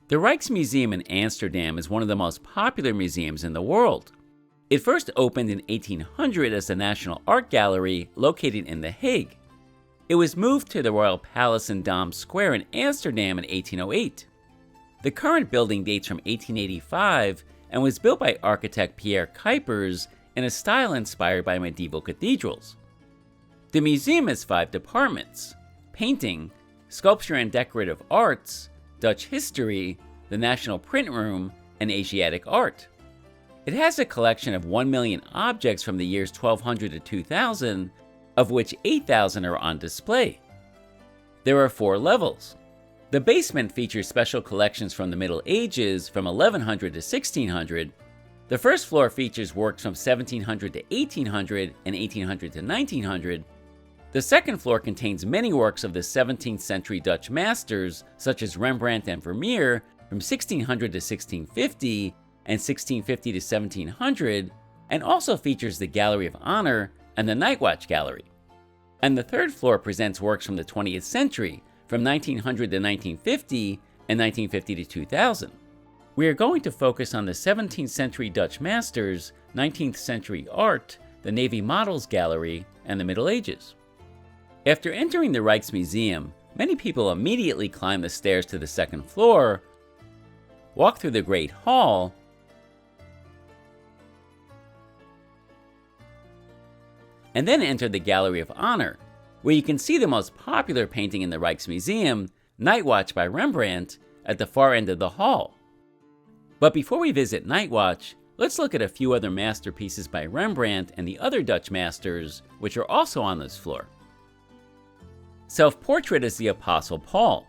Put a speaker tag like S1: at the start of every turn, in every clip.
S1: The Rijksmuseum in Amsterdam is one of the most popular museums in the world. It first opened in 1800 as the National Art Gallery located in The Hague. It was moved to the Royal Palace in Dam Square in Amsterdam in 1808. The current building dates from 1885 and was built by architect Pierre Cuypers in a style inspired by medieval cathedrals. The museum has 5 departments: painting, sculpture and decorative arts, Dutch history, the National Print Room, and Asiatic art. It has a collection of 1 million objects from the years 1200 to 2000, of which 8,000 are on display. There are 4 levels. The basement features special collections from the Middle Ages from 1100 to 1600. The first floor features works from 1700 to 1800 and 1800 to 1900. The second floor contains many works of the 17th century Dutch masters such as Rembrandt and Vermeer from 1600 to 1650 and 1650 to 1700, and also features the Gallery of Honor and the Night Watch Gallery. And the third floor presents works from the 20th century from 1900 to 1950 and 1950 to 2000. We are going to focus on the 17th century Dutch masters, 19th century art, the Navy Models Gallery, and the Middle Ages. After entering the Rijksmuseum, many people immediately climb the stairs to the second floor, walk through the Great Hall, and then enter the Gallery of Honor, where you can see the most popular painting in the Rijksmuseum, Night Watch by Rembrandt, at the far end of the hall. But before we visit Night Watch, let's look at a few other masterpieces by Rembrandt and the other Dutch masters, which are also on this floor. Self-portrait is the Apostle Paul.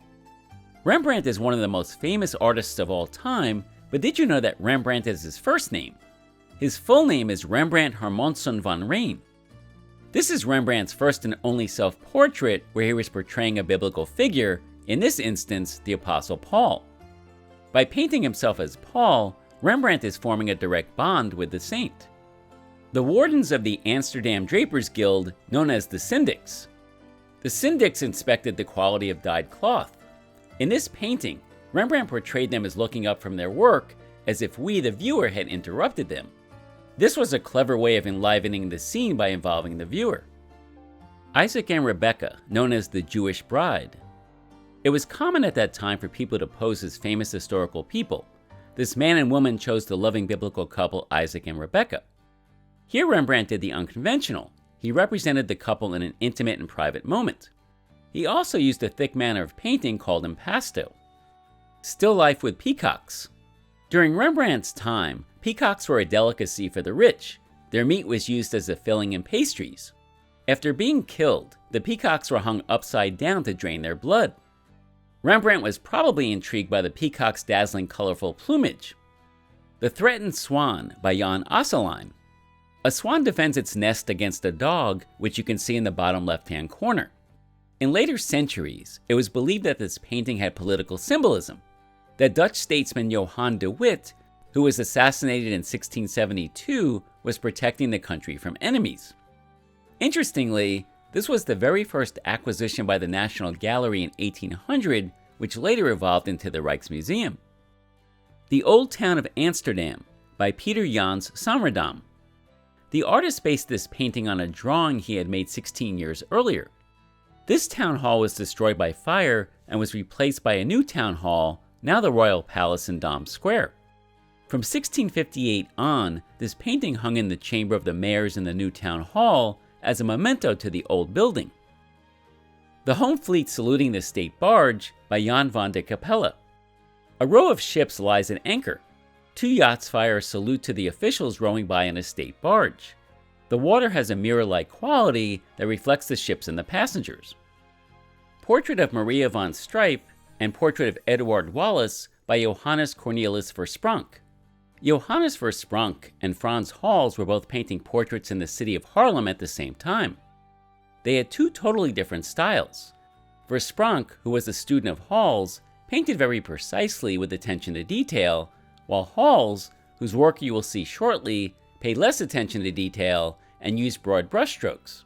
S1: Rembrandt is one of the most famous artists of all time, but did you know that Rembrandt is his first name? His full name is Rembrandt Hermansson van Rijn. This is Rembrandt's first and only self-portrait where he was portraying a biblical figure, in this instance, the Apostle Paul. By painting himself as Paul, Rembrandt is forming a direct bond with the saint. The Wardens of the Amsterdam Drapers Guild, known as the Syndics. The Syndics inspected the quality of dyed cloth. In this painting, Rembrandt portrayed them as looking up from their work, as if we, the viewer, had interrupted them. This was a clever way of enlivening the scene by involving the viewer. Isaac and Rebecca, known as the Jewish bride. It was common at that time for people to pose as famous historical people. This man and woman chose the loving biblical couple Isaac and Rebecca. Here Rembrandt did the unconventional. He represented the couple in an intimate and private moment. He also used a thick manner of painting called impasto. Still life with peacocks. During Rembrandt's time, peacocks were a delicacy for the rich. Their meat was used as a filling in pastries. After being killed, the peacocks were hung upside down to drain their blood. Rembrandt was probably intrigued by the peacock's dazzling colorful plumage. The Threatened Swan by Jan Asselijn. A swan defends its nest against a dog, which you can see in the bottom left-hand corner. In later centuries, it was believed that this painting had political symbolism. That Dutch statesman Johannes de Witt, who was assassinated in 1672, was protecting the country from enemies. Interestingly, this was the very first acquisition by the National Gallery in 1800, which later evolved into the Rijksmuseum. The Old Town of Amsterdam by Pieter Janz Saenredam. The artist based this painting on a drawing he had made 16 years earlier. This town hall was destroyed by fire and was replaced by a new town hall, now the Royal Palace in Dam Square. From 1658 on, this painting hung in the chamber of the mayors in the new town hall as a memento to the old building. The Home Fleet Saluting the State Barge by Jan van de Cappelle. A row of ships lies at anchor. 2 yachts fire a salute to the officials rowing by in a state barge. The water has a mirror-like quality that reflects the ships and the passengers. Portrait of Maria van Strijp and Portrait of Eduard Wallis by Johannes Cornelisz Verspronck. Johannes Verspronck and Frans Hals were both painting portraits in the city of Haarlem at the same time. They had 2 totally different styles. Verspronck, who was a student of Hals, painted very precisely with attention to detail, while Hals, whose work you will see shortly, paid less attention to detail and used broad brushstrokes.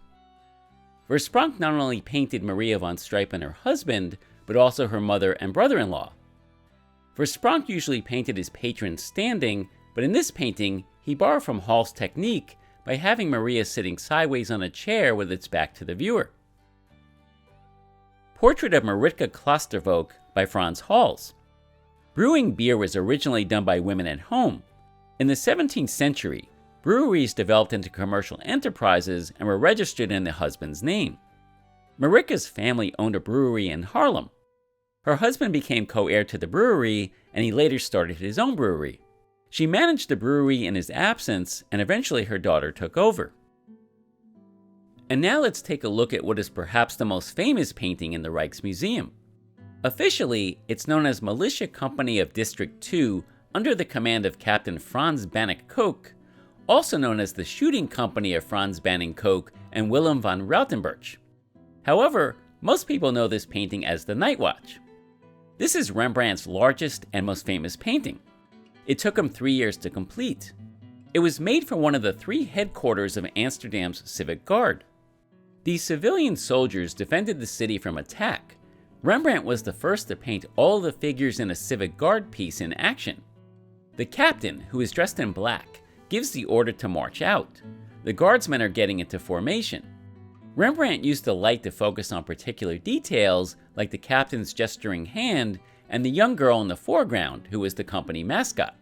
S1: Verspronck not only painted Maria van Strijp and her husband, but also her mother and brother-in-law. Verspronck usually painted his patrons standing, but in this painting, he borrowed from Hals' technique by having Maria sitting sideways on a chair with its back to the viewer. Portrait of Maritge Claesdr by Frans Hals. Brewing beer was originally done by women at home. In the 17th century, breweries developed into commercial enterprises and were registered in the husband's name. Maritge's family owned a brewery in Haarlem. Her husband became co-heir to the brewery, and he later started his own brewery. She managed the brewery in his absence, and eventually her daughter took over. And now let's take a look at what is perhaps the most famous painting in the Rijksmuseum. Officially, it's known as Militia Company of District 2 under the command of Captain Frans Banning Koch, also known as the Shooting Company of Frans Banning Koch and Willem van Rautenberg. However, most people know this painting as the Night Watch. This is Rembrandt's largest and most famous painting. It took him 3 years to complete. It was made for one of the 3 headquarters of Amsterdam's Civic Guard. These civilian soldiers defended the city from attack. Rembrandt was the first to paint all the figures in a Civic Guard piece in action. The captain, who is dressed in black, gives the order to march out. The guardsmen are getting into formation. Rembrandt used the light to focus on particular details, like the captain's gesturing hand and the young girl in the foreground, who was the company mascot.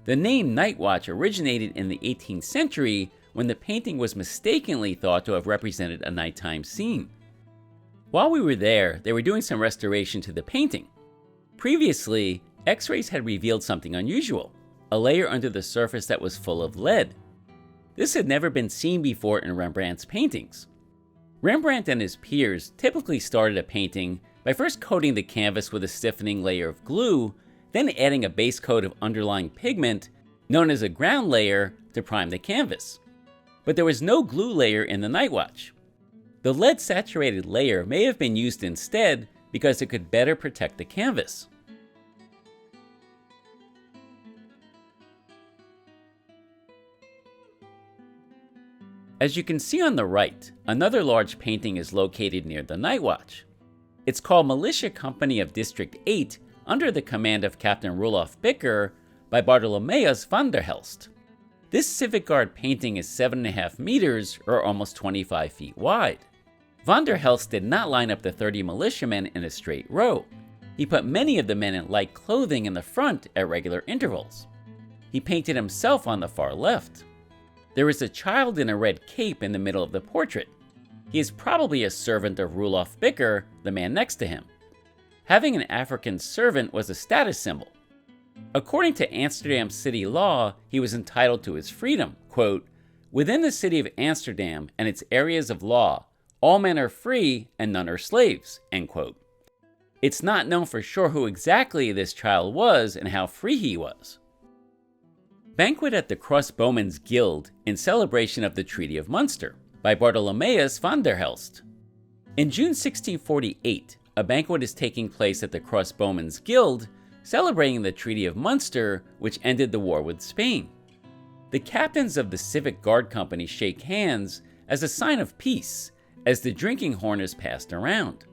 S1: The name Night Watch originated in the 18th century when the painting was mistakenly thought to have represented a nighttime scene. While we were there, they were doing some restoration to the painting. Previously, X-rays had revealed something unusual, a layer under the surface that was full of lead. This had never been seen before in Rembrandt's paintings. Rembrandt and his peers typically started a painting by first coating the canvas with a stiffening layer of glue, then adding a base coat of underlying pigment, known as a ground layer, to prime the canvas. But there was no glue layer in the Night Watch. The lead-saturated layer may have been used instead because it could better protect the canvas. As you can see on the right, another large painting is located near the Night Watch. It's called Militia Company of District 8 under the command of Captain Roelof by Bartholomeus van der Helst. This Civic Guard painting is 7.5 meters, or almost 25 feet wide. Van der Helst did not line up the 30 militiamen in a straight row. He put many of the men in light clothing in the front at regular intervals. He painted himself on the far left. There is a child in a red cape in the middle of the portrait. He is probably a servant of Roelof, the man next to him. Having an African servant was a status symbol. According to Amsterdam city law, he was entitled to his freedom. Quote, "Within the city of Amsterdam and its areas of law, all men are free and none are slaves." End quote. It's not known for sure who exactly this child was and how free he was. Banquet at the Crossbowmen's Guild in celebration of the Treaty of Munster by Bartholomeus van der Helst. In June 1648, a banquet is taking place at the Crossbowmen's Guild, celebrating the Treaty of Munster, which ended the war with Spain. The captains of the Civic Guard Company shake hands as a sign of peace as the drinking horn is passed around.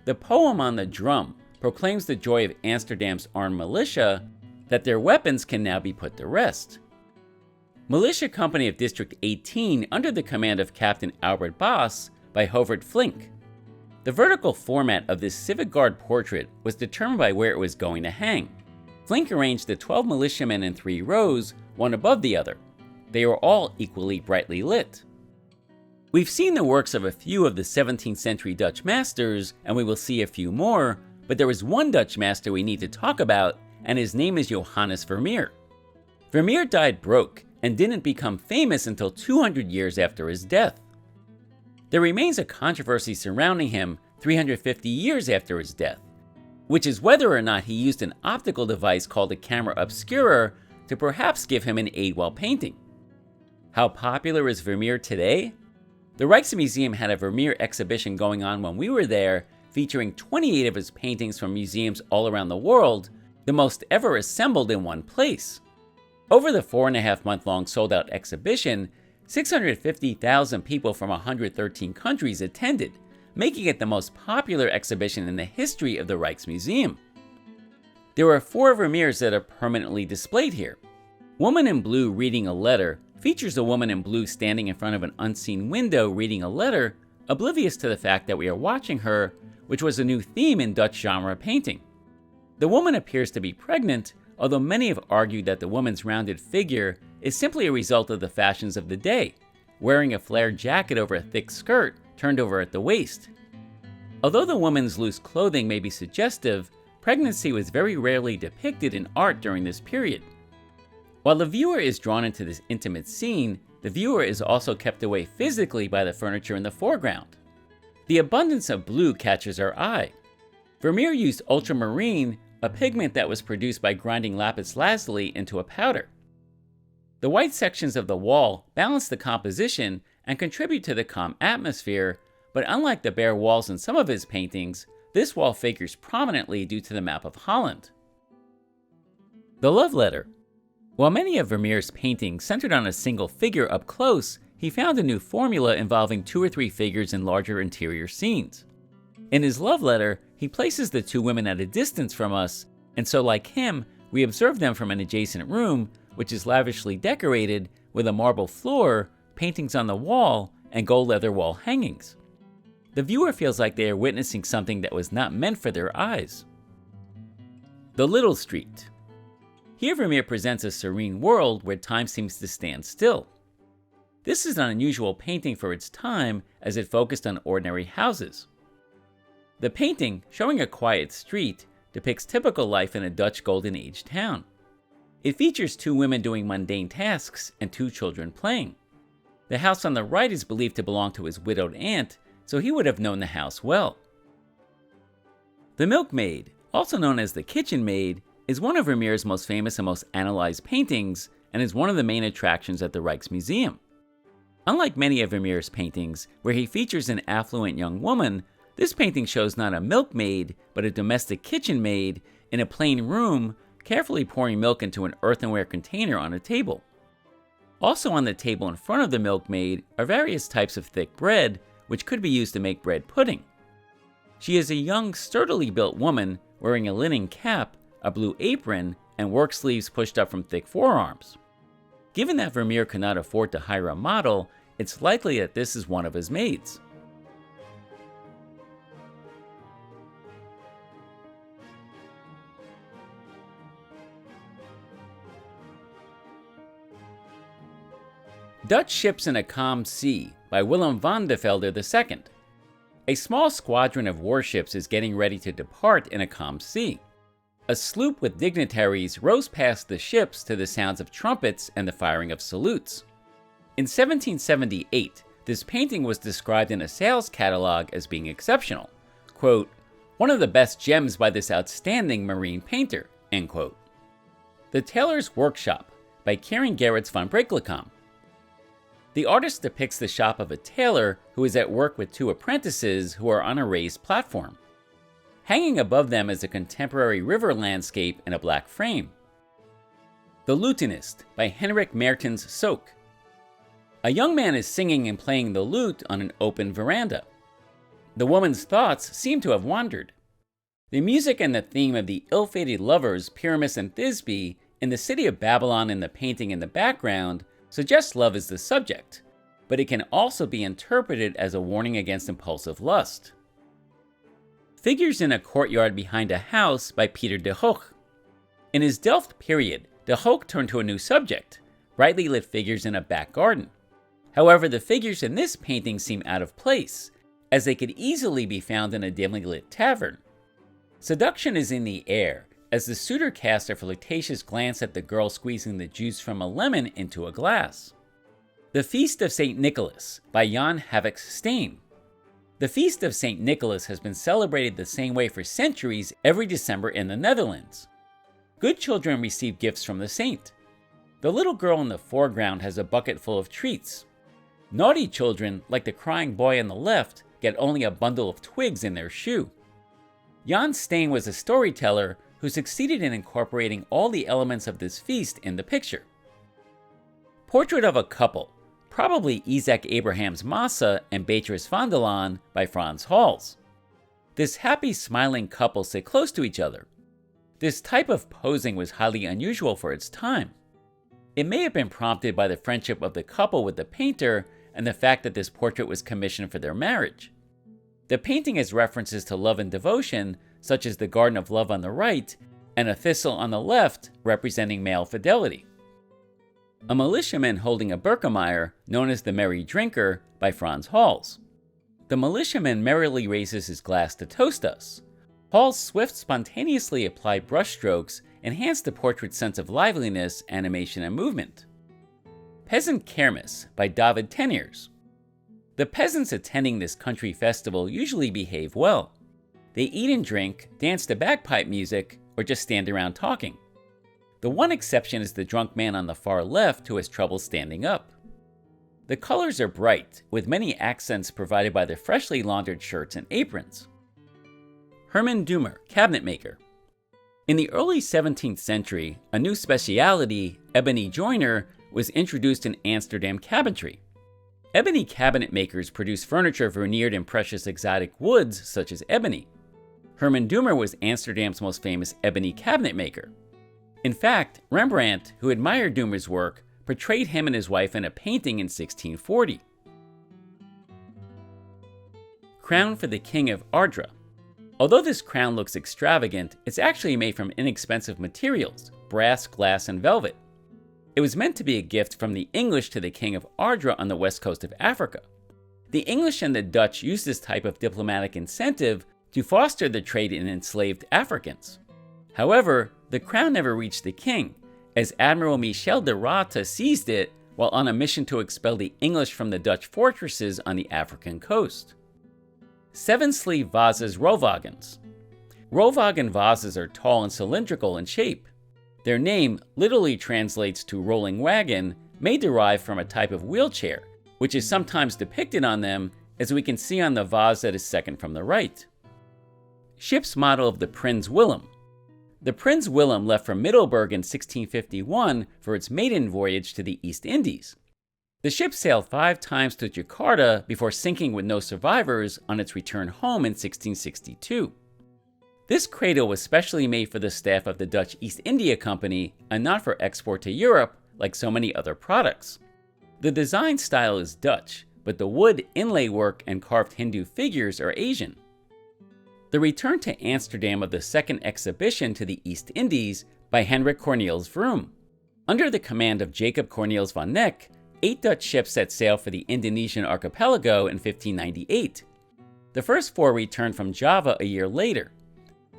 S1: The poem on the drum proclaims the joy of Amsterdam's armed militia that their weapons can now be put to rest. Militia Company of District 18 under the command of Captain Albert Baas by Hovert Flink. The vertical format of this Civic Guard portrait was determined by where it was going to hang. Flink arranged the 12 militiamen in 3 rows, one above the other. They were all equally brightly lit. We've seen the works of a few of the 17th century Dutch masters, and we will see a few more, but there was one Dutch master we need to talk about, and his name is Johannes Vermeer. Vermeer died broke and didn't become famous until 200 years after his death. There remains a controversy surrounding him 350 years after his death, which is whether or not he used an optical device called a camera obscura to perhaps give him an aid while painting. How popular is Vermeer today? The Rijksmuseum had a Vermeer exhibition going on when we were there, featuring 28 of his paintings from museums all around the world, the most ever assembled in one place. Over the 4.5-month-long sold-out exhibition, 650,000 people from 113 countries attended, making it the most popular exhibition in the history of the Rijksmuseum. There are 4 Vermeers that are permanently displayed here. Woman in Blue Reading a Letter features a woman in blue standing in front of an unseen window reading a letter, oblivious to the fact that we are watching her, which was a new theme in Dutch genre painting. The woman appears to be pregnant, although many have argued that the woman's rounded figure is simply a result of the fashions of the day, wearing a flared jacket over a thick skirt turned over at the waist. Although the woman's loose clothing may be suggestive, pregnancy was very rarely depicted in art during this period. While the viewer is drawn into this intimate scene, the viewer is also kept away physically by the furniture in the foreground. The abundance of blue catches our eye. Vermeer used ultramarine, a pigment that was produced by grinding lapis lazuli into a powder. The white sections of the wall balance the composition and contribute to the calm atmosphere, but unlike the bare walls in some of his paintings, this wall figures prominently due to the map of Holland. The Love Letter. While many of Vermeer's paintings centered on a single figure up close, he found a new formula involving 2 or 3 figures in larger interior scenes. In his Love Letter, he places the 2 women at a distance from us, and so like him, we observe them from an adjacent room, which is lavishly decorated with a marble floor, paintings on the wall, and gold leather wall hangings. The viewer feels like they are witnessing something that was not meant for their eyes. The Little Street. Here Vermeer presents a serene world where time seems to stand still. This is an unusual painting for its time as it focused on ordinary houses. The painting, showing a quiet street, depicts typical life in a Dutch Golden Age town. It features 2 women doing mundane tasks and 2 children playing. The house on the right is believed to belong to his widowed aunt, so he would have known the house well. The Milkmaid, also known as the Kitchen Maid, is one of Vermeer's most famous and most analyzed paintings, and is one of the main attractions at the Rijksmuseum. Unlike many of Vermeer's paintings, where he features an affluent young woman, this painting shows not a milkmaid, but a domestic kitchen maid in a plain room, carefully pouring milk into an earthenware container on a table. Also on the table in front of the milkmaid are various types of thick bread, which could be used to make bread pudding. She is a young, sturdily built woman wearing a linen cap, a blue apron, and work sleeves pushed up from thick forearms. Given that Vermeer could not afford to hire a model, it's likely that this is one of his maids. Dutch Ships in a Calm Sea by Willem van de Velde II. A small squadron of warships is getting ready to depart in a calm sea. A sloop with dignitaries rows past the ships to the sounds of trumpets and the firing of salutes. In 1778, this painting was described in a sales catalog as being exceptional. Quote, "One of the best gems by this outstanding marine painter." End quote. The Tailor's Workshop by Karen Gerrits van Brekelkamp. The artist depicts the shop of a tailor who is at work with 2 apprentices who are on a raised platform. Hanging above them is a contemporary river landscape in a black frame. The Lutenist by Henrik Mertens Soek. A young man is singing and playing the lute on an open veranda. The woman's thoughts seem to have wandered. The music and the theme of the ill-fated lovers Pyramus and Thisbe in the city of Babylon in the painting in the background suggests love is the subject, but it can also be interpreted as a warning against impulsive lust. Figures in a Courtyard Behind a House by Pieter de Gogh. In his Delft period, de Gogh turned to a new subject, brightly lit figures in a back garden. However, the figures in this painting seem out of place, as they could easily be found in a dimly lit tavern. Seduction is in the air, as the suitor casts a flirtatious glance at the girl squeezing the juice from a lemon into a glass. The Feast of St. Nicholas by Jan Havix Steen. The Feast of St. Nicholas has been celebrated the same way for centuries every December in the Netherlands. Good children receive gifts from the saint. The little girl in the foreground has a bucket full of treats. Naughty children, like the crying boy on the left, get only a bundle of twigs in their shoe. Jan Steen was a storyteller who succeeded in incorporating all the elements of this feast in the picture. Portrait of a Couple, probably Isaac Abraham's Massa and Beatrice van der Laan by Frans Hals. This happy, smiling couple sit close to each other. This type of posing was highly unusual for its time. It may have been prompted by the friendship of the couple with the painter and the fact that this portrait was commissioned for their marriage. The painting has references to love and devotion, such as the Garden of Love on the right and a thistle on the left representing male fidelity. A militiaman holding a Birkemeyer, known as the Merry Drinker, by Frans Hals. The militiaman merrily raises his glass to toast us. Hals' swift, spontaneously applied brushstrokes enhance the portrait's sense of liveliness, animation, and movement. Peasant Kermis by David Teniers. The peasants attending this country festival usually behave well. They eat and drink, dance to bagpipe music, or just stand around talking. The one exception is the drunk man on the far left who has trouble standing up. The colors are bright, with many accents provided by the freshly laundered shirts and aprons. Herman Dummer, cabinet maker. In the early 17th century, a new specialty, ebony joiner, was introduced in Amsterdam cabinetry. Ebony cabinet makers produce furniture veneered in precious exotic woods such as ebony. Herman Dummer was Amsterdam's most famous ebony cabinet maker. In fact, Rembrandt, who admired Dummer's work, portrayed him and his wife in a painting in 1640. Crown for the King of Ardra. Although this crown looks extravagant, it's actually made from inexpensive materials, brass, glass, and velvet. It was meant to be a gift from the English to the King of Ardra on the west coast of Africa. The English and the Dutch used this type of diplomatic incentive to foster the trade in enslaved Africans. However, the crown never reached the king, as Admiral Michel de Rothe seized it while on a mission to expel the English from the Dutch fortresses on the African coast. Seven-sleeve vases Rollwagens. Rollwagen vases are tall and cylindrical in shape. Their name literally translates to rolling wagon, may derive from a type of wheelchair, which is sometimes depicted on them, as we can see on the vase that is second from the right. Ship's model of the Prins Willem. The Prins Willem left from Middelburg in 1651 for its maiden voyage to the East Indies. The ship sailed 5 times to Jakarta before sinking with no survivors on its return home in 1662. This cradle was specially made for the staff of the Dutch East India Company and not for export to Europe like so many other products. The design style is Dutch, but the wood inlay work and carved Hindu figures are Asian. The return to Amsterdam of the second exhibition to the East Indies by Hendrik Cornelisz Vroom. Under the command of Jacob Cornelisz van Neck, 8 Dutch ships set sail for the Indonesian archipelago in 1598. The first 4 returned from Java a year later.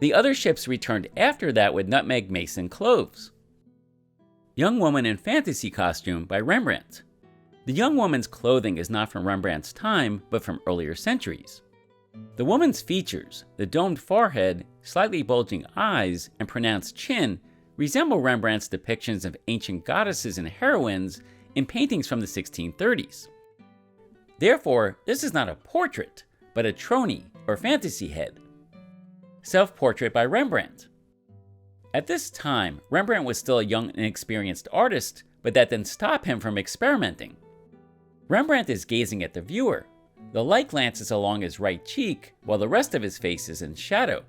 S1: The other ships returned after that with nutmeg, mace, and cloves. Young Woman in Fantasy Costume by Rembrandt. The young woman's clothing is not from Rembrandt's time, but from earlier centuries. The woman's features, the domed forehead, slightly bulging eyes, and pronounced chin, resemble Rembrandt's depictions of ancient goddesses and heroines in paintings from the 1630s. Therefore, this is not a portrait, but a trony or fantasy head. Self-portrait by Rembrandt. At this time, Rembrandt was still a young and inexperienced artist, but that didn't stop him from experimenting. Rembrandt is gazing at the viewer. The light glances along his right cheek, while the rest of his face is in shadow.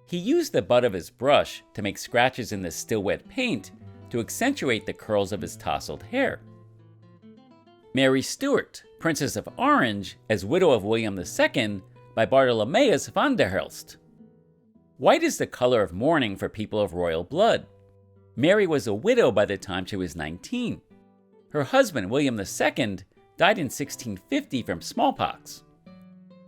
S1: He used the butt of his brush to make scratches in the still wet paint to accentuate the curls of his tousled hair. Mary Stuart, Princess of Orange, as widow of William II, by Bartholomeus van der Helst. White is the color of mourning for people of royal blood. Mary was a widow by the time she was 19. Her husband, William II, died in 1650 from smallpox.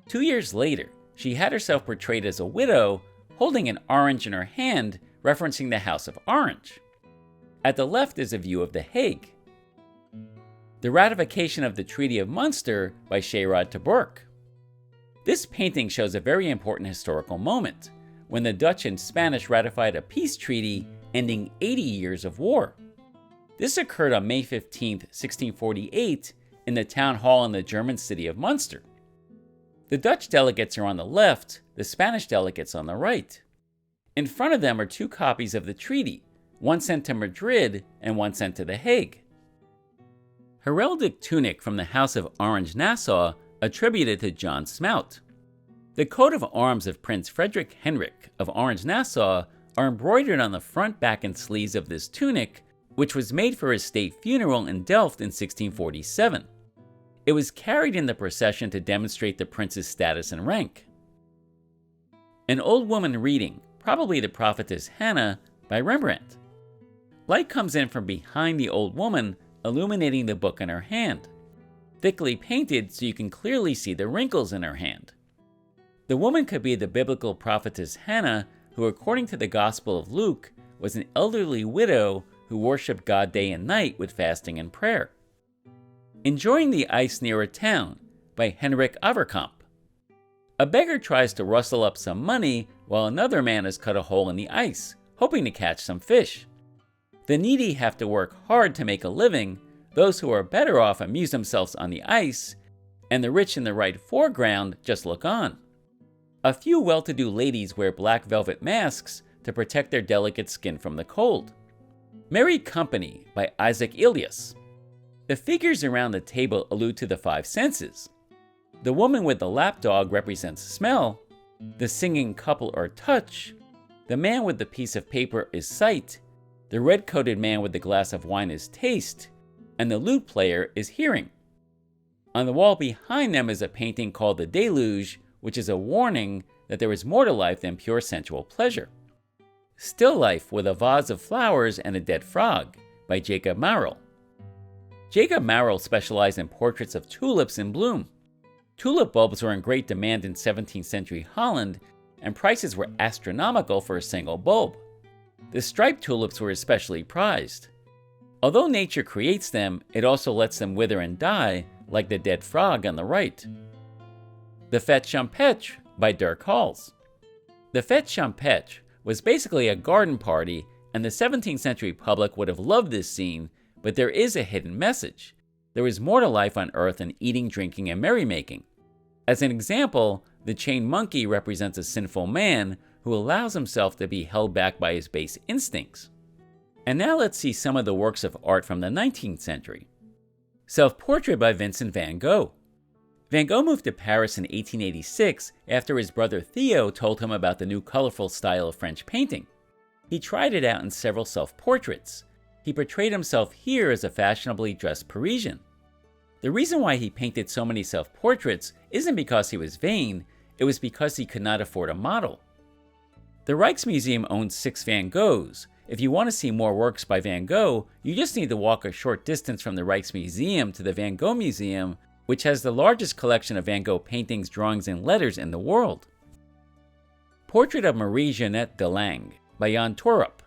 S1: 2 years later, she had herself portrayed as a widow, holding an orange in her hand, referencing the House of Orange. At the left is a view of The Hague. The Ratification of the Treaty of Munster by Gerard de Burke. This painting shows a very important historical moment, when the Dutch and Spanish ratified a peace treaty ending 80 years of war. This occurred on May 15, 1648, in the town hall in the German city of Munster. The Dutch delegates are on the left, the Spanish delegates on the right. In front of them are 2 copies of the treaty, one sent to Madrid and one sent to The Hague. Heraldic tunic from the House of Orange-Nassau attributed to John Smout. The coat of arms of Prince Frederick Hendrik of Orange-Nassau are embroidered on the front, back, and sleeves of this tunic, which was made for his state funeral in Delft in 1647. It was carried in the procession to demonstrate the prince's status and rank. An old woman reading, probably the prophetess Hannah, by Rembrandt. Light comes in from behind the old woman, illuminating the book in her hand, thickly painted so you can clearly see the wrinkles in her hand. The woman could be the biblical prophetess Hannah, who according to the Gospel of Luke, was an elderly widow who worshipped God day and night with fasting and prayer. Enjoying the Ice Near a Town, by Henrik Averkamp. A beggar tries to rustle up some money while another man has cut a hole in the ice, hoping to catch some fish. The needy have to work hard to make a living, those who are better off amuse themselves on the ice, and the rich in the right foreground just look on. A few well-to-do ladies wear black velvet masks to protect their delicate skin from the cold. Merry Company, by Isaac Ilias. The figures around the table allude to the five senses. The woman with the lapdog represents smell, the singing couple are touch, the man with the piece of paper is sight, the red-coated man with the glass of wine is taste, and the lute player is hearing. On the wall behind them is a painting called The Deluge, which is a warning that there is more to life than pure sensual pleasure. Still Life with a Vase of Flowers and a Dead Frog, by Jacob Marel. Jacob Marel specialized in portraits of tulips in bloom. Tulip bulbs were in great demand in 17th century Holland, and prices were astronomical for a single bulb. The striped tulips were especially prized. Although nature creates them, it also lets them wither and die, like the dead frog on the right. The Fête Champêtre, by Dirk Hals. The Fête Champêtre was basically a garden party, and the 17th century public would have loved this scene, but there is a hidden message. There is more to life on earth than eating, drinking, and merrymaking. As an example, the chained monkey represents a sinful man who allows himself to be held back by his base instincts. And now let's see some of the works of art from the 19th century. Self-portrait by Vincent van Gogh. Van Gogh moved to Paris in 1886 after his brother Theo told him about the new colorful style of French painting. He tried it out in several self-portraits. He portrayed himself here as a fashionably dressed Parisian. The reason why he painted so many self-portraits isn't because he was vain, it was because he could not afford a model. The Rijksmuseum owns 6 Van Goghs. If you want to see more works by Van Gogh, you just need to walk a short distance from the Rijksmuseum to the Van Gogh Museum, which has the largest collection of Van Gogh paintings, drawings, and letters in the world. Portrait of Marie-Jeannette de Lange, by Jan Torup.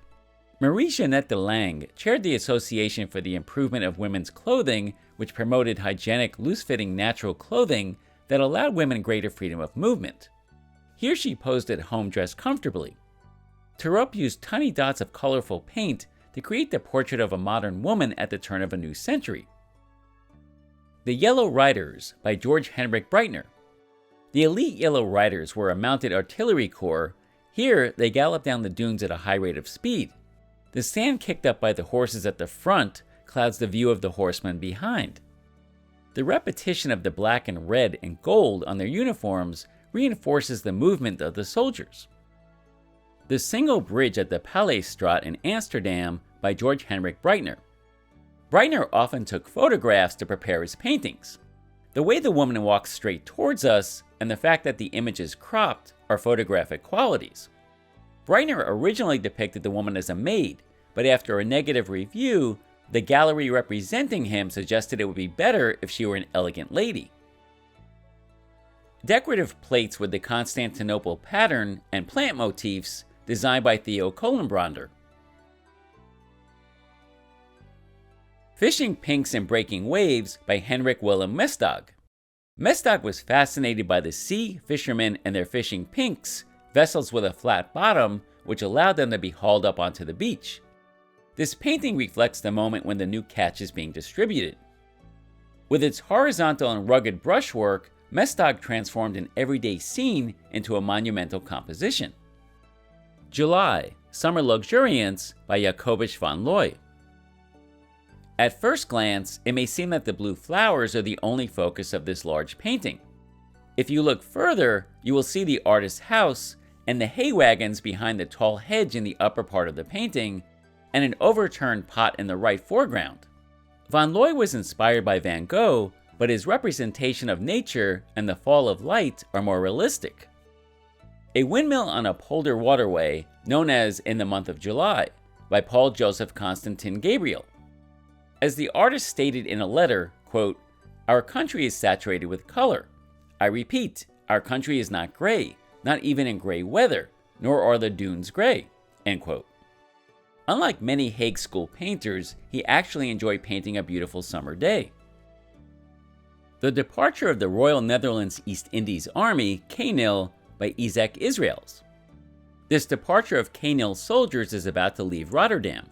S1: Marie-Jeannette de Lange chaired the Association for the Improvement of Women's Clothing, which promoted hygienic, loose-fitting natural clothing that allowed women greater freedom of movement. Here she posed at home dressed comfortably. Torup used tiny dots of colorful paint to create the portrait of a modern woman at the turn of a new century. The Yellow Riders, by George Henrik Breitner. The elite Yellow Riders were a mounted artillery corps. Here, they galloped down the dunes at a high rate of speed. The sand kicked up by the horses at the front clouds the view of the horsemen behind. The repetition of the black and red and gold on their uniforms reinforces the movement of the soldiers. The Single Bridge at the Paleisstraat in Amsterdam, by George Henrik Breitner. Breitner often took photographs to prepare his paintings. The way the woman walks straight towards us and the fact that the image is cropped are photographic qualities. Breitner originally depicted the woman as a maid, but after a negative review, the gallery representing him suggested it would be better if she were an elegant lady. Decorative plates with the Constantinople pattern and plant motifs designed by Theo Kolenbrander. Fishing Pinks and Breaking Waves by Henrik Willem Mestdag. Mestdag was fascinated by the sea, fishermen, and their fishing pinks, vessels with a flat bottom, which allowed them to be hauled up onto the beach. This painting reflects the moment when the new catch is being distributed. With its horizontal and rugged brushwork, Mestdag transformed an everyday scene into a monumental composition. July, Summer Luxuriance by Jacobus van Looy. At first glance, it may seem that the blue flowers are the only focus of this large painting. If you look further, you will see the artist's house and the hay wagons behind the tall hedge in the upper part of the painting, and an overturned pot in the right foreground. Van Looy was inspired by Van Gogh, but his representation of nature and the fall of light are more realistic. A windmill on a polder waterway, known as In the Month of July, by Paul Joseph Constantin Gabriel. As the artist stated in a letter, quote, "Our country is saturated with color. I repeat, our country is not gray, not even in gray weather, nor are the dunes gray," end quote. Unlike many Hague School painters, he actually enjoyed painting a beautiful summer day. The Departure of the Royal Netherlands East Indies Army, KNIL, by Isaac Israels. This departure of KNIL soldiers is about to leave Rotterdam.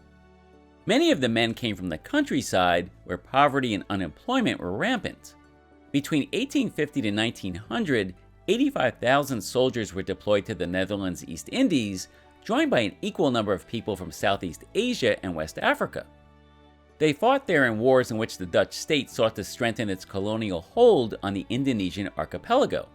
S1: Many of the men came from the countryside, where poverty and unemployment were rampant. Between 1850 to 1900, 85,000 soldiers were deployed to the Netherlands East Indies, joined by an equal number of people from Southeast Asia and West Africa. They fought there in wars in which the Dutch state sought to strengthen its colonial hold on the Indonesian archipelago.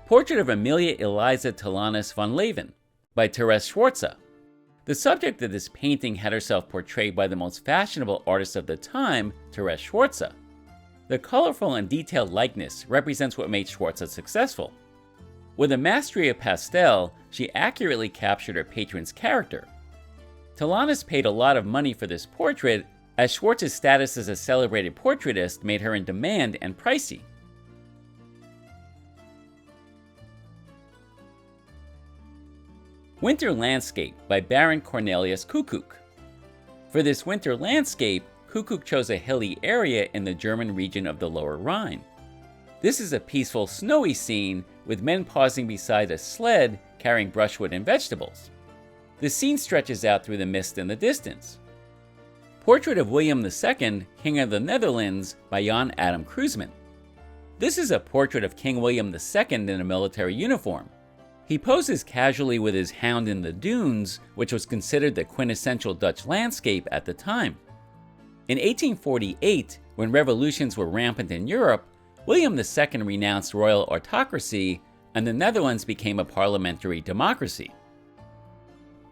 S1: Portrait of Amelia Eliza Tilanus-van Leven, by Therese Schwartze. The subject of this painting had herself portrayed by the most fashionable artist of the time, Therese Schwartze. The colorful and detailed likeness represents what made Schwartze successful. With a mastery of pastel, she accurately captured her patron's character. Tilanus paid a lot of money for this portrait, as Schwartze's status as a celebrated portraitist made her in demand and pricey. Winter Landscape by Baron Cornelisz Kuckuck. For this winter landscape, Kuckuck chose a hilly area in the German region of the Lower Rhine. This is a peaceful, snowy scene with men pausing beside a sled carrying brushwood and vegetables. The scene stretches out through the mist in the distance. Portrait of William II, King of the Netherlands, by Jan Adam Kruisman. This is a portrait of King William II in a military uniform. He poses casually with his hound in the dunes, which was considered the quintessential Dutch landscape at the time. In 1848, when revolutions were rampant in Europe, William II renounced royal autocracy, and the Netherlands became a parliamentary democracy.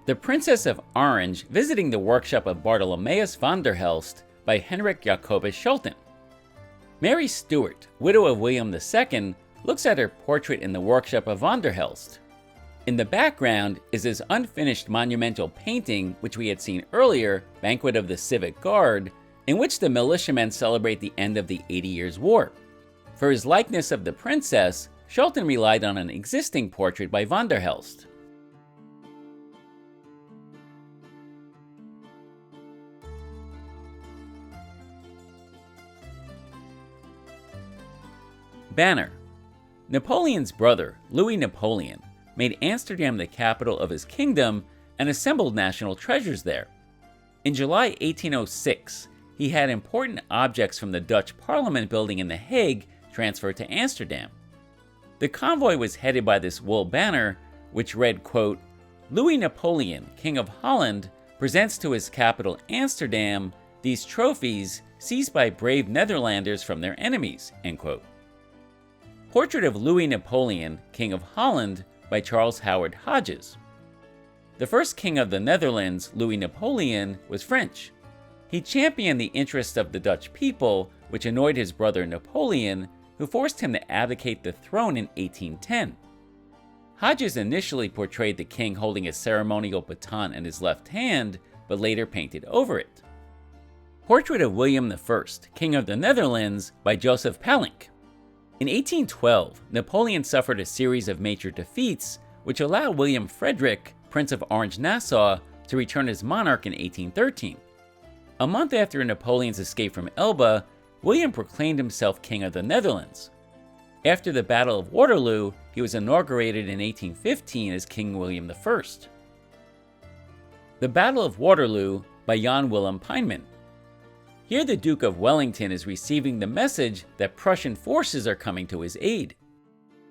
S1: The Princess of Orange visiting the workshop of Bartholomeus van der Helst, by Hendrik Jacobus Schulten. Mary Stuart, widow of William II, looks at her portrait in the workshop of van der Helst. In the background is his unfinished monumental painting, which we had seen earlier, Banquet of the Civic Guard, in which the militiamen celebrate the end of the 80 Years' War. For his likeness of the princess, Schulten relied on an existing portrait by van der Helst. Banner. Napoleon's brother, Louis Napoleon, made Amsterdam the capital of his kingdom and assembled national treasures there. In July 1806, he had important objects from the Dutch Parliament building in The Hague transferred to Amsterdam. The convoy was headed by this wool banner, which read, quote, "Louis Napoleon, King of Holland, presents to his capital Amsterdam these trophies seized by brave Netherlanders from their enemies," end quote. Portrait of Louis Napoleon, King of Holland, by Charles Howard Hodges. The first king of the Netherlands, Louis Napoleon, was French. He championed the interests of the Dutch people, which annoyed his brother Napoleon, who forced him to abdicate the throne in 1810. Hodges initially portrayed the king holding a ceremonial baton in his left hand, but later painted over it. Portrait of William I, King of the Netherlands, by Joseph Palinck. In 1812, Napoleon suffered a series of major defeats, which allowed William Frederick, Prince of Orange-Nassau, to return as monarch in 1813. A month after Napoleon's escape from Elba, William proclaimed himself King of the Netherlands. After the Battle of Waterloo, he was inaugurated in 1815 as King William I. The Battle of Waterloo, by Jan Willem Pijnman. Here the Duke of Wellington is receiving the message that Prussian forces are coming to his aid.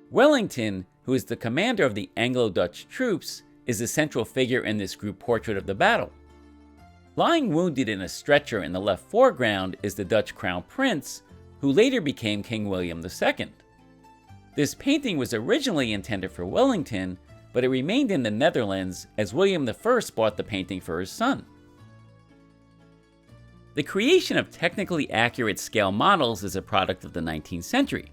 S1: Wellington, who is the commander of the Anglo-Dutch troops, is the central figure in this group portrait of the battle. Lying wounded in a stretcher in the left foreground is the Dutch Crown Prince, who later became King William II. This painting was originally intended for Wellington, but it remained in the Netherlands as William I bought the painting for his son. The creation of technically accurate scale models is a product of the 19th century.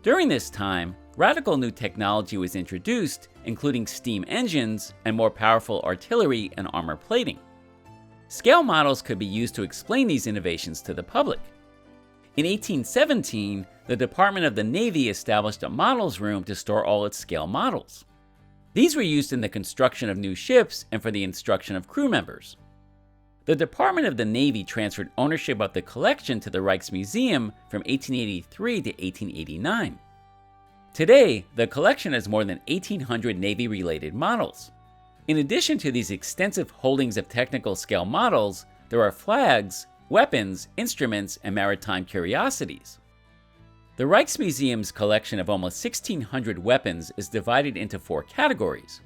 S1: During this time, radical new technology was introduced, including steam engines and more powerful artillery and armor plating. Scale models could be used to explain these innovations to the public. In 1817, the Department of the Navy established a models room to store all its scale models. These were used in the construction of new ships and for the instruction of crew members. The Department of the Navy transferred ownership of the collection to the Rijksmuseum from 1883 to 1889. Today, the collection has more than 1,800 Navy-related models. In addition to these extensive holdings of technical scale models, there are flags, weapons, instruments, and maritime curiosities. The Rijksmuseum's collection of almost 1,600 weapons is divided into 4 categories: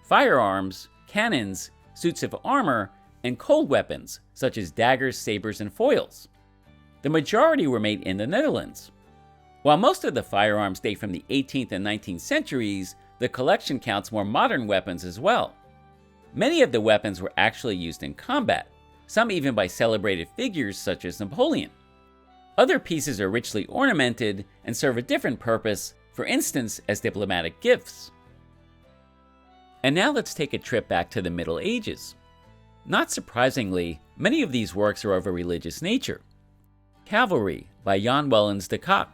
S1: firearms, cannons, suits of armor, and cold weapons, such as daggers, sabers, and foils. The majority were made in the Netherlands. While most of the firearms date from the 18th and 19th centuries, the collection counts more modern weapons as well. Many of the weapons were actually used in combat, some even by celebrated figures such as Napoleon. Other pieces are richly ornamented and serve a different purpose, for instance as diplomatic gifts. And now let's take a trip back to the Middle Ages. Not surprisingly, many of these works are of a religious nature. Cavalry by Jan Wellens de Kock.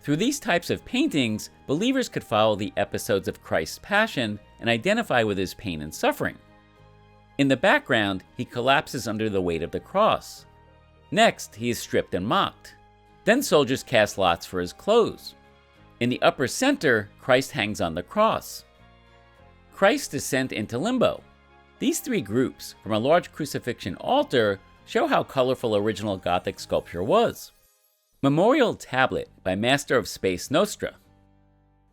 S1: Through these types of paintings, believers could follow the episodes of Christ's Passion and identify with his pain and suffering. In the background, he collapses under the weight of the cross. Next, he is stripped and mocked. Then soldiers cast lots for his clothes. In the upper center, Christ hangs on the cross. Christ's descent into limbo. These 3 groups, from a large crucifixion altar, show how colorful original Gothic sculpture was. Memorial Tablet by Master of Space Nostra.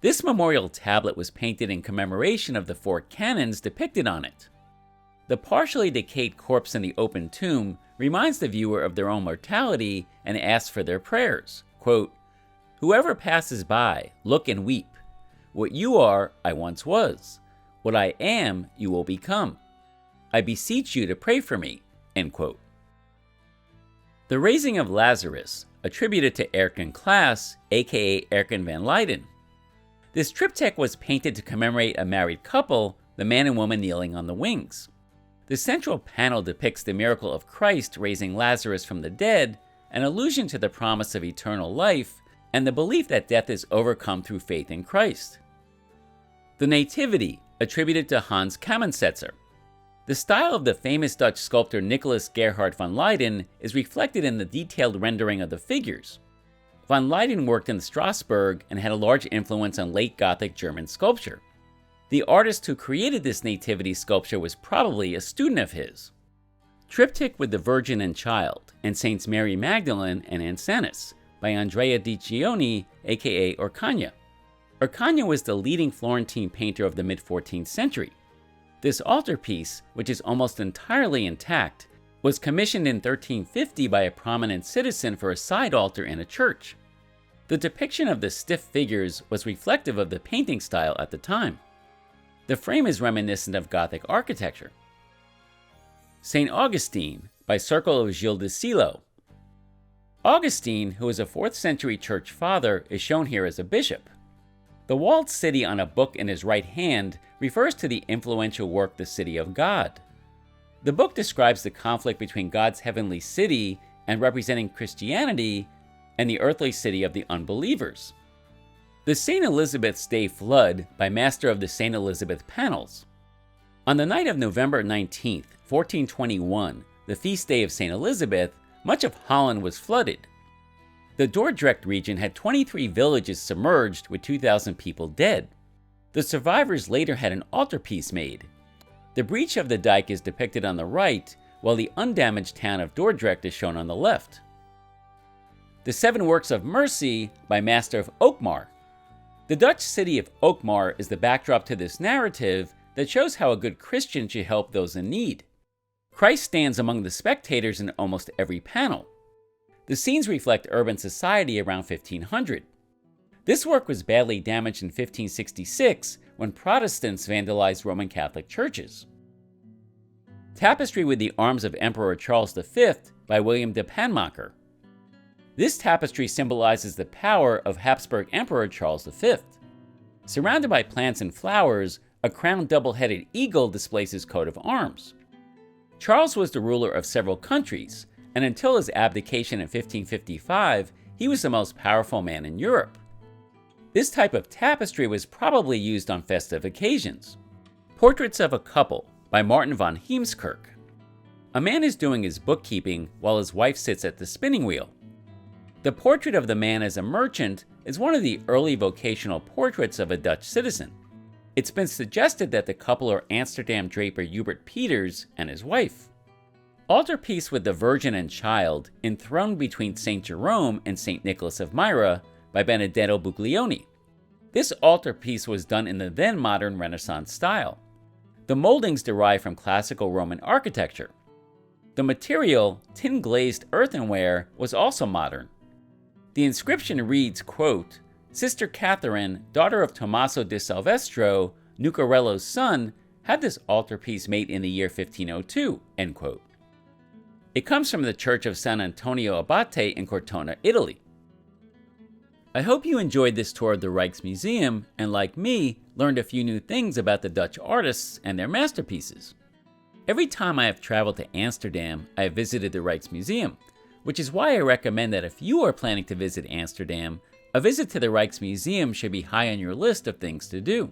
S1: This memorial tablet was painted in commemoration of the 4 canons depicted on it. The partially decayed corpse in the open tomb reminds the viewer of their own mortality and asks for their prayers. Quote, "Whoever passes by, look and weep. What you are, I once was. What I am, you will become. I beseech you to pray for me." End quote. The Raising of Lazarus, attributed to Erken Claes, aka Erken van Leyden. This triptych was painted to commemorate a married couple, the man and woman kneeling on the wings. The central panel depicts the miracle of Christ raising Lazarus from the dead, an allusion to the promise of eternal life, and the belief that death is overcome through faith in Christ. The Nativity, attributed to Hans Kamensetzer. The style of the famous Dutch sculptor Nicholas Gerhard van Leyden is reflected in the detailed rendering of the figures. Van Leyden worked in Strasbourg and had a large influence on late Gothic German sculpture. The artist who created this nativity sculpture was probably a student of his. Triptych with the Virgin and Child, and Saints Mary Magdalene and Ansanus, by Andrea Di Gioni, aka Orcagna. Orcagna was the leading Florentine painter of the mid-14th century. This altarpiece, which is almost entirely intact, was commissioned in 1350 by a prominent citizen for a side altar in a church. The depiction of the stiff figures was reflective of the painting style at the time. The frame is reminiscent of Gothic architecture. St. Augustine, by Circle of Gilles de Silo. Augustine, who was a 4th century church father, is shown here as a bishop. The walled city on a book in his right hand refers to the influential work The City of God. The book describes the conflict between God's heavenly city and representing Christianity and the earthly city of the unbelievers. The St. Elizabeth's Day Flood by Master of the St. Elizabeth Panels. On the night of November 19th, 1421, the feast day of St. Elizabeth, much of Holland was flooded. The Dordrecht region had 23 villages submerged with 2,000 people dead. The survivors later had an altarpiece made. The breach of the dike is depicted on the right, while the undamaged town of Dordrecht is shown on the left. The 7 Works of Mercy by Master of Alkmaar. The Dutch city of Alkmaar is the backdrop to this narrative that shows how a good Christian should help those in need. Christ stands among the spectators in almost every panel. The scenes reflect urban society around 1500. This work was badly damaged in 1566 when Protestants vandalized Roman Catholic churches. Tapestry with the Arms of Emperor Charles V by William de Panmacher. This tapestry symbolizes the power of Habsburg Emperor Charles V. Surrounded by plants and flowers, a crowned double-headed eagle displays his coat of arms. Charles was the ruler of several countries, and until his abdication in 1555, he was the most powerful man in Europe. This type of tapestry was probably used on festive occasions. Portraits of a Couple by Martin von Heemskerk. A man is doing his bookkeeping while his wife sits at the spinning wheel. The portrait of the man as a merchant is one of the early vocational portraits of a Dutch citizen. It's been suggested that the couple are Amsterdam draper Hubert Peters and his wife. Altarpiece with the Virgin and Child, enthroned between St. Jerome and St. Nicholas of Myra by Benedetto Buglioni. This altarpiece was done in the then modern Renaissance style. The moldings derive from classical Roman architecture. The material, tin-glazed earthenware, was also modern. The inscription reads, quote, "Sister Catherine, daughter of Tommaso di Salvestro, Nucarello's son, had this altarpiece made in the year 1502, end quote. It comes from the Church of San Antonio Abate in Cortona, Italy. I hope you enjoyed this tour of the Rijksmuseum and, like me, learned a few new things about the Dutch artists and their masterpieces. Every time I have traveled to Amsterdam, I have visited the Rijksmuseum, which is why I recommend that if you are planning to visit Amsterdam, a visit to the Rijksmuseum should be high on your list of things to do.